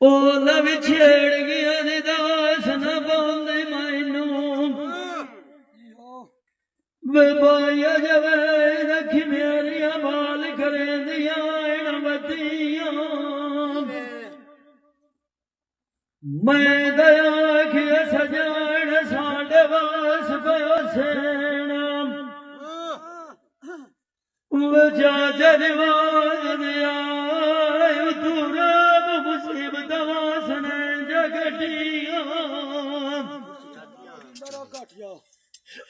ओ love छेड़ गया दास न पांदे मैनू वे बाया जवे रखी मेरिया बाल करे दिया बतियां मैं दया आखिया सजान साढ़े वास पयो सेना चाचा रिवाज दिया दूरब मुसीबत वासन जगटिया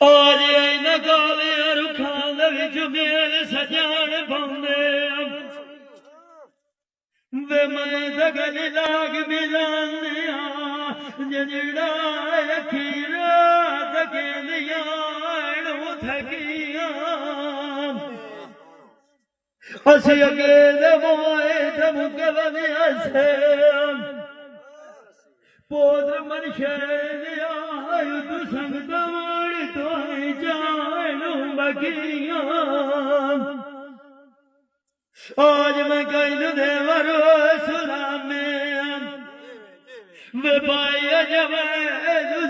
आज न काले रुखां विच मेल सजान पाउंदे वे मैं दगल लाग मिलाने जजड़ा अखीरा तकेलिया थकिया असी अकेले मोए मुके बनिया से पोद्र मनुष्य तू संगत माड़ी तो जान बगिया आज मैं कहीं देवर सुलामे वे पाया जब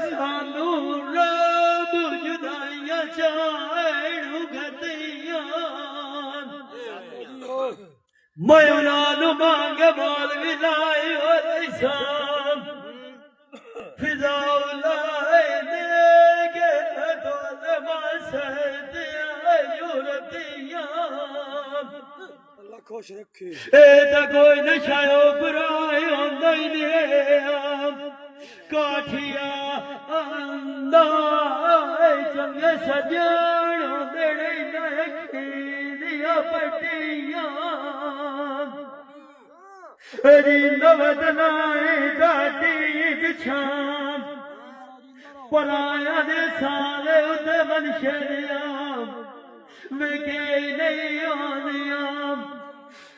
सानू रब जुदाइया चाड़ू गतिया मैं उन्होंने मांग बोल विलाई और शाम फिजा उलाए देगे दोल मासद युरतिया खुश रखे कोई नशायो बुराई होंदा ही नहीं काठिया आंदा चंगे सजन देने नखीदिया पटिया रिंद बदनाए दादी बिछाम पराया दे सारे उते मनशरिया विके नहीं आनिया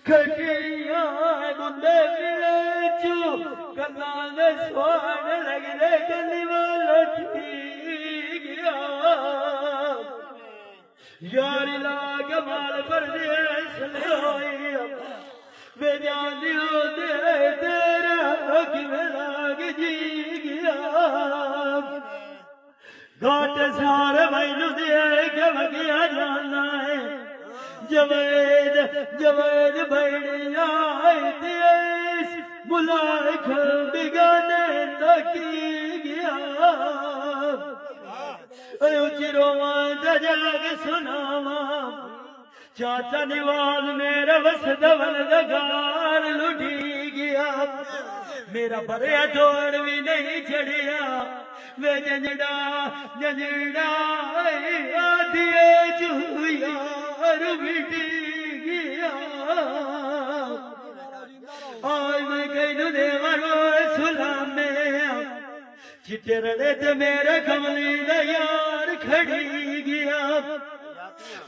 खटिया बुंदे चू कन्ना ने सोन लगने गली वाला गया यारी लाग माल पर वे जानियो दे तेरा किवें लाग जी गया घाट सारे मैनू दे के वगिया जाना है जवेद जवेद भैया देश मुलाक बिगाने तकी गया चिरोवा जग सुनावा चाचा निवाज मेरा वसदवल दगार लुटी गया मेरा बरिया तोड़ भी नहीं चढ़िया वे जंजड़ा जंजड़ा आधिए चूयार मिटी गया आज मैं कहूँ देवरो सुलामे चिट्टे रड़े ते मेरे कमली दा यार खड़ी गया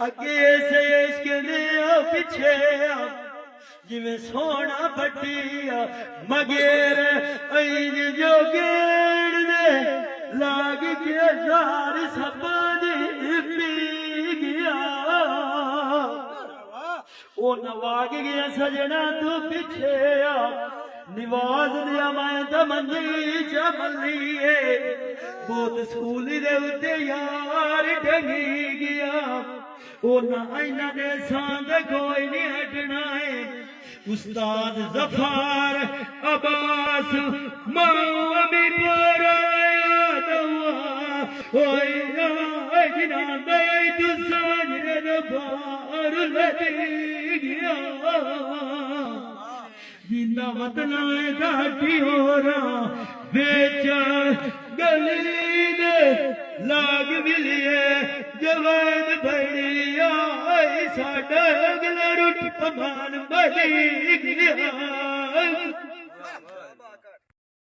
अगे से इश्क दिया पीछे जिमें सोना पटिया मगेर ऐन जो गेड़ दे लाग के जार सपने पी गया ओ नवाग गया सजना तू पीछे निवाज दिया मैं तो मंदी चमलिए बहुत स्कूली दे उत्ते यार ढंगी गया ओ ना आईना दे सांद कोई नहीं हटना है उस्ताद जफार अब्बास मौमी पर दवा ओए ना दे तू साजरे बार लगी गया जिंदा वतना घाटी हो रहा बेच गली दे लाग मिलिए जवान भैया साडा अगला रुट पमान बली गया